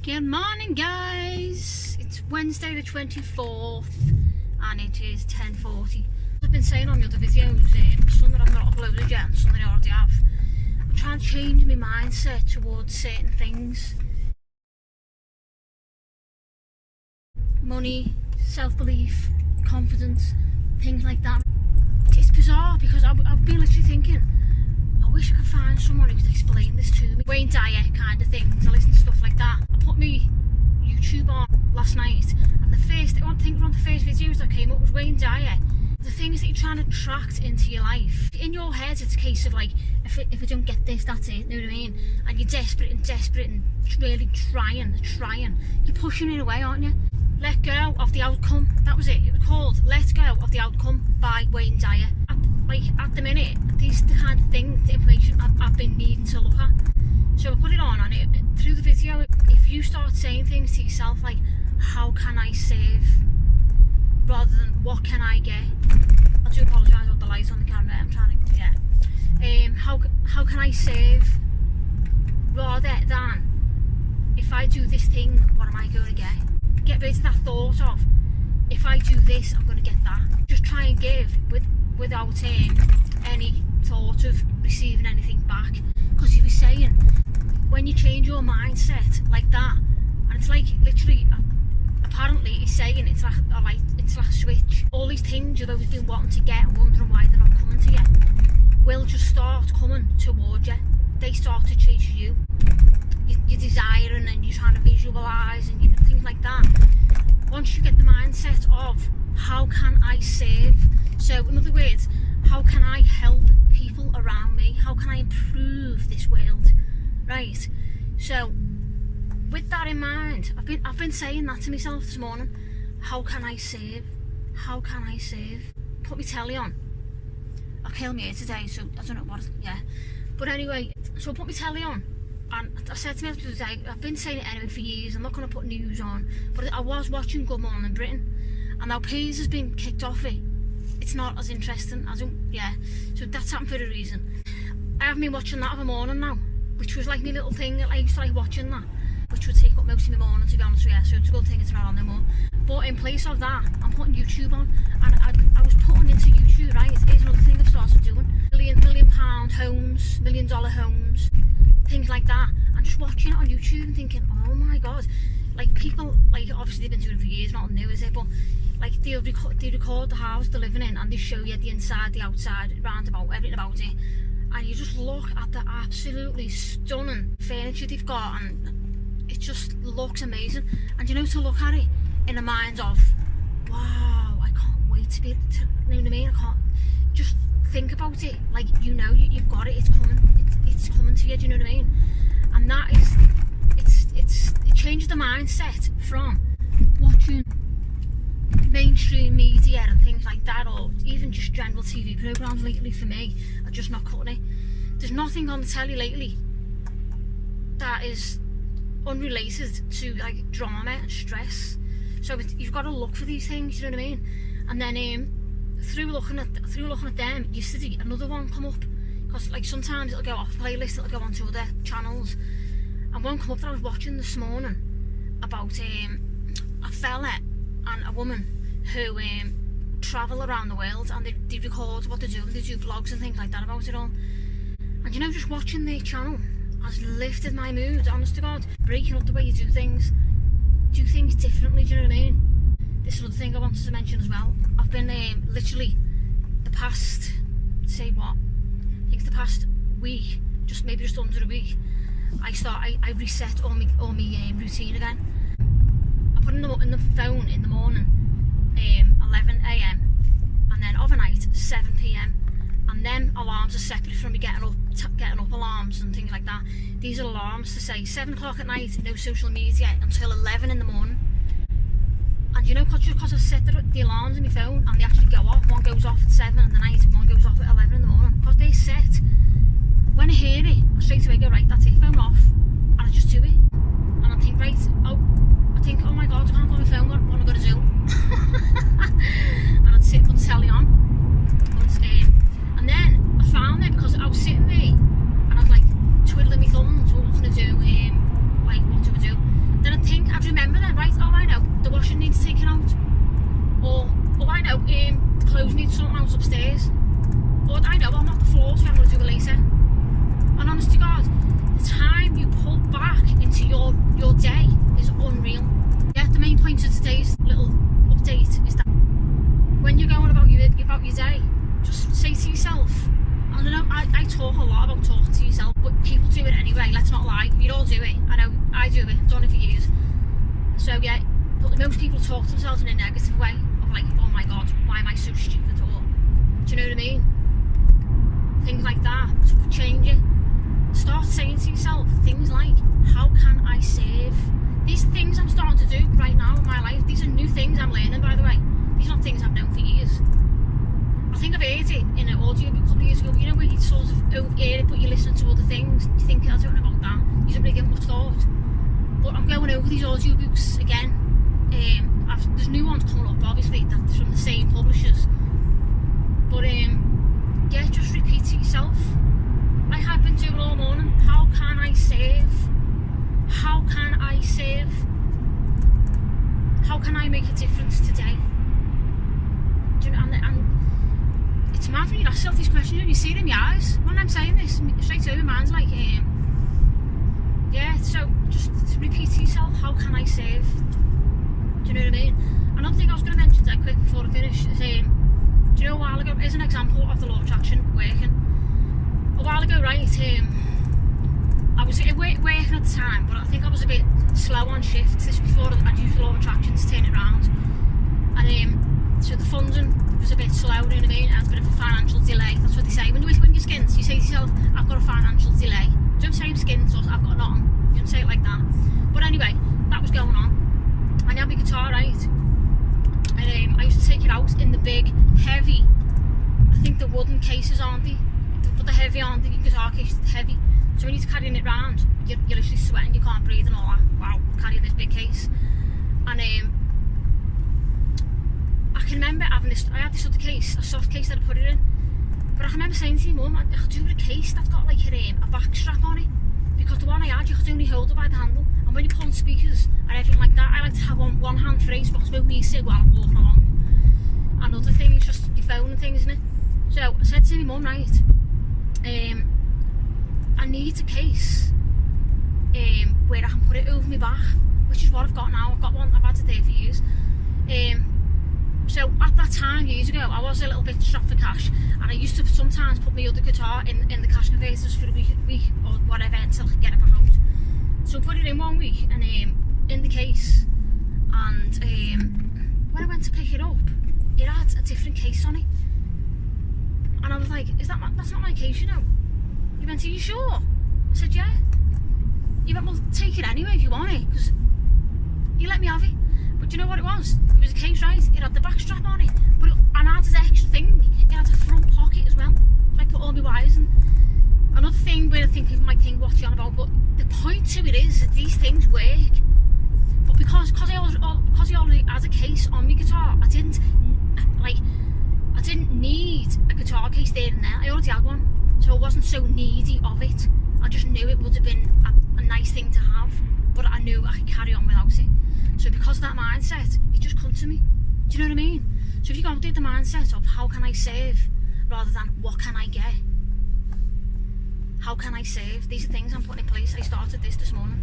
Good morning, guys. It's Wednesday the 24th and it is 10:40. I've been saying on the other videos, some that I've not uploaded yet and some that I already have, I'm trying to change my mindset towards certain things. Money, self-belief, confidence, things like that. It's bizarre because I've been literally thinking, I wish I could find someone who could explain this to me. Wayne Dyer kind of things, I listen to stuff like that. I put my YouTube on last night and the first, I think one of the first videos that came up was Wayne Dyer. The things that you're trying to attract into your life. In your head it's a case of like, if I don't get this, that's it, you know what I mean? And you're desperate and really trying. You're pushing it away, aren't you? Let Go of the Outcome, that was it. It was called Let Go of the Outcome by Wayne Dyer. At the minute, these are the kind of things, the information I've been needing to look at. So I put it on and through the video, if you start saying things to yourself like, how can I save, rather than what can I get? I do apologise about the light on the camera, I'm trying to, yeah. How can I save, rather than, if I do this thing, what am I going to get? Get rid of that thought of, if I do this, I'm going to get that. Just try and give without any thought of receiving anything back. Because he was saying, when you change your mindset like that, and it's like literally, apparently he's saying it's like a switch. All these things you've always been wanting to get and wondering why they're not coming to you will just start coming towards you. They start to chase you. You're desiring and you're trying to visualise and things like that. Once you get the mindset of, how can I save? So in other words, how can I help people around me? How can I improve this world? Right? So with that in mind, I've been saying that to myself this morning. How can I save? How can I save? Put my telly on. I'll kill me here today, so I don't know what, yeah. But anyway, so I put my telly on. And I said to myself today, I've been saying it anyway for years, I'm not going to put news on, but I was watching Good Morning Britain, and now Piers has been kicked off it. It's not as interesting, so that's happened for a reason. I haven't been watching that of a morning now, which was like my little thing that I used to like watching that, which would take up most of my morning, to be honest with you, so it's a good thing it's not on no more. But in place of that, I'm putting YouTube on, and I was putting into YouTube, right, here's another thing I've started doing, million pound homes, $1 million homes, things like that, and just watching it on YouTube and thinking, oh my god, like people, like obviously they've been doing it for years, not new is it, but like they record the house they're living in and they show you the inside, the outside, roundabout, everything about it, and you just look at the absolutely stunning furniture they've got and it just looks amazing, and you know, to look at it in the mind of, wow, I can't wait to be able to, you know what I mean, I can't just think about it, like, you know, you've got it, it's coming to you, do you know what I mean? And that is, it changes the mindset from watching mainstream media and things like that, or even just general TV programmes lately for me are just not cutting it. There's nothing on the telly lately that is unrelated to like drama and stress, so you've got to look for these things, you know what I mean? And then through looking at them yesterday, another one come up, because like sometimes it'll go off playlist, it'll go onto other channels, and one come up that I was watching this morning about a fella and a woman who travel around the world, and they record what they do blogs and things like that about it all. And you know, just watching their channel has lifted my mood, honest to God. Breaking up the way you do things differently, do you know what I mean? This is another thing I wanted to mention as well. I've been literally the past, say what, I think it's the past week, just under a week, I reset all my routine again. I put in the phone in the morning 11 AM, and then overnight 7 PM, and then alarms are separate from me getting up alarms and things like that. These are alarms to say 7 o'clock at night, no social media until 11 in the morning. And you know, because I've set the alarms in my phone and they actually go off, one goes off at 7 in the night and one goes off at 11 in the morning, because they're set. When I hear it, I straight away go, right, that's it, phone off, and I just do it. And I think, right, oh my god, I can't go on my phone, what am I going to do? And I'd sit, put the telly on, and then I found it, because I was sitting there and I was like twiddling my thumbs, what was I going to do, like what do I do? Then I'd remember then, right, oh I know, the washing needs taken out. Or, oh I know, the clothes need sorting out upstairs. Or I know, I'll mop the floors, so I'm going to do it later. And honest to God, the time you pull back into your day is unreal. Yeah, the main point of today's little update is that when you're going about your day, just say to yourself, I don't know, I talk a lot about talking to yourself, but people do it anyway, let's not lie, you all do it, I know, I do it, I've done it for years. So yeah, but most people talk to themselves in a negative way, of like, oh my God, why am I so stupid, or, do you know what I mean? Things like that, so change it. Start saying to yourself things like, how can I save? These are things I'm starting to do right now in my life. These are new things I'm learning, by the way. These are not things I've known for years. I think I've heard it in an audio book a couple of years ago, you know, where you sort of hear it but you listen to other things, you think, I don't know about that, you don't really give much thought. But I'm going over these audio books again. There's new ones coming up, obviously, that's from the same publishers. But yeah, just repeat to yourself, like I've been doing all morning, how can I save? How can I save? How can I make a difference today? Do you know, and it's mad when you ask yourself these questions and you see it in your eyes. When I'm saying this, straight away my mind's like, yeah, so just repeat to yourself, how can I save? Do you know what I mean? Another thing I was going to mention that quick before I finish is, do you know, a while ago, here's an example of the law of attraction working. A while ago, right, I was working at the time, but I think I was a bit slow on shift. This before I'd used the law of attraction to turn it around. And so the funding was a bit slow, you know what I mean? I had a bit of a financial delay. That's what they say. When you're skint, you say to yourself, I've got a financial delay. Don't say I'm skint or I've got nothing. You don't say it like that. But anyway, that was going on. I had my guitar, right? And I used to take it out in the big, heavy, I think the wooden cases, aren't they? But they're heavy, aren't they? Your guitar case is heavy. So when you're carrying it around, you're literally sweating, you can't breathe and all that. Wow, carrying this big case. And I can remember having this, I had this other case, a soft case that I put it in. But I can remember saying to your mum, I could do with a case that's got like a back strap on it. Because the one I had, you could only hold it by the handle. And when you're pulling speakers and everything like that, I like to have one hand free so I can smoke me a cig while I'm walking along. Another thing is just your phone and things, isn't it? So I said to my mum, right, I need a case where I can put it over my back, which is what I've got now. I've got one, I've had it there for years. So at that time, years ago, I was a little bit strapped for cash, and I used to sometimes put my other guitar in the cash converters for a week or whatever until I could get it back out. So I put it in one week and in the case, and when I went to pick it up, it had a different case on it, and I was like, that's not my case, you know? He went, are you sure? I said, yeah. He went, well, take it anyway if you want it, because you let me have it. But do you know what it was? It was a case, right? It had the back strap on it, but and I had this extra thing. It had a front pocket as well. So I put all my wires in. Another thing where I think people might think, what's you on about? But the point to it is that these things work. But because I already had a case on my guitar, I didn't need a guitar case there and there. I already had one, so I wasn't so needy of it. I just knew it would have been a nice thing to have, but I knew I could carry on without it. So because of that mindset, it just come to me. Do you know what I mean? So if you go and do the mindset of how can I save, rather than what can I get? How can I save? These are things I'm putting in place. I started this morning.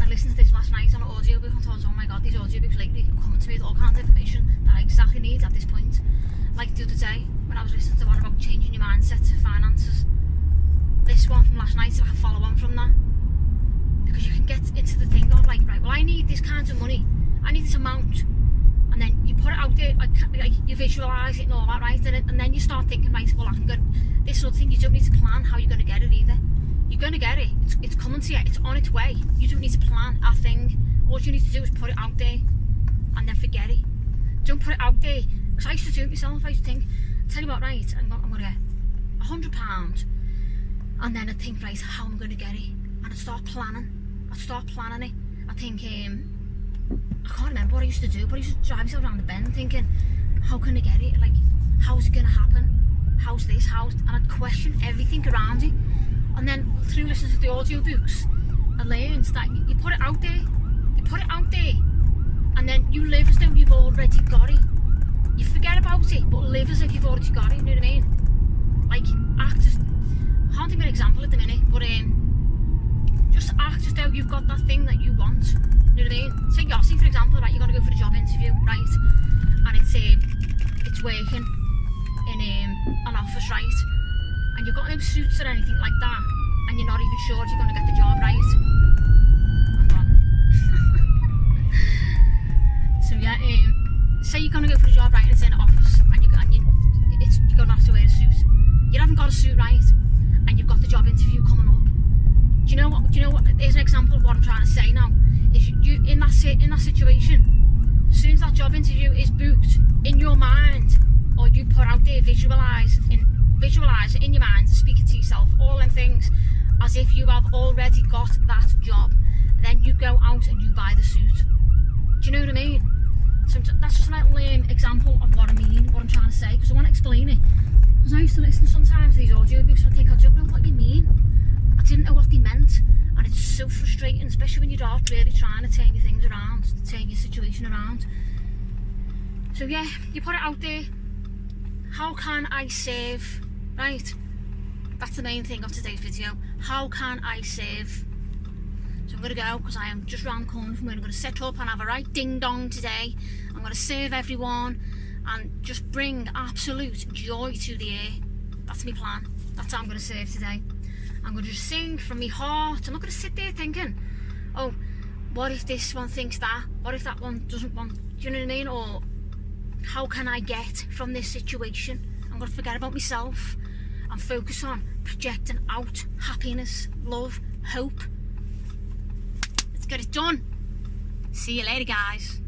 I listened to this last night on an audiobook and thought, oh my God, these audiobooks lately are coming to me with all kinds of information that I exactly need at this point. Like the other day, when I was listening to one about changing your mindset to finances. This one from last night is like a follow on from that. Because you can get into the thing of like, right, well I need this kind of money, I need this amount, and then you put it out there, like you visualise it and all that, right, and then you start thinking, right, well I can get this sort of thing. You don't need to plan how you're going to get it either. You're going to get it, it's coming to you, it's on its way. You don't need to plan a thing. All you need to do is put it out there and then forget it. Don't put it out there, because I used to do it myself. I used to think, tell you what, right, I'm going to get £100, and then I'd think, right, how am I going to get it? And I'd start planning it. I think, I can't remember what I used to do, but I used to drive myself around the bend thinking, how can I get it? Like, how's it going to happen? How's this? And I'd question everything around it. And then through listening to the audiobooks, I learned that you put it out there, You put it out there, and then you live as though you've already got it. You forget about it, but live as if you've already got it, you know what I mean? Like, act as, I can't think of an example at the minute, but just act as though you've got that thing that you want, you know what I mean? Say Yossi, for example, right, you're going to go for a job interview, right, and it's working in an office, right, and you've got no suits or anything like that, and you're not even sure if you're going to get the job, right? Hang on. So yeah, say you're going to go for a job, right, and it's in an office, and you're going to have to wear a suit. You haven't got a suit, right, and you've got the job interview coming up. Do you know what? Here's an example of what I'm trying to say now. Is you in that situation, as soon as that job interview is booked, in your mind, or you put out there, visualise it in your mind, speak it to yourself, all them things, as if you have already got that job. Then you go out and you buy the suit. Do you know what I mean? So that's just a little example of what I mean, what I'm trying to say, because I want to explain it. Because I used to listen sometimes to these audiobooks and I think, I don't know what you mean. I didn't know what they meant, and it's so frustrating, especially when you're out really trying to turn your things around, to turn your situation around. So yeah, you put it out there. How can I save? Right, that's the main thing of today's video. How can I save? So I'm going to go, because I am just round the corner from where I'm going to set up and have a right ding dong today. I'm going to save everyone and just bring absolute joy to the air. That's my plan. That's how I'm going to save today. I'm going to just sing from my heart. I'm not going to sit there thinking, oh, what if this one thinks that? What if that one doesn't want? Do you know what I mean? Or how can I get from this situation? I'm going to forget about myself and focus on projecting out happiness, love, hope. Let's get it done. See you later, guys.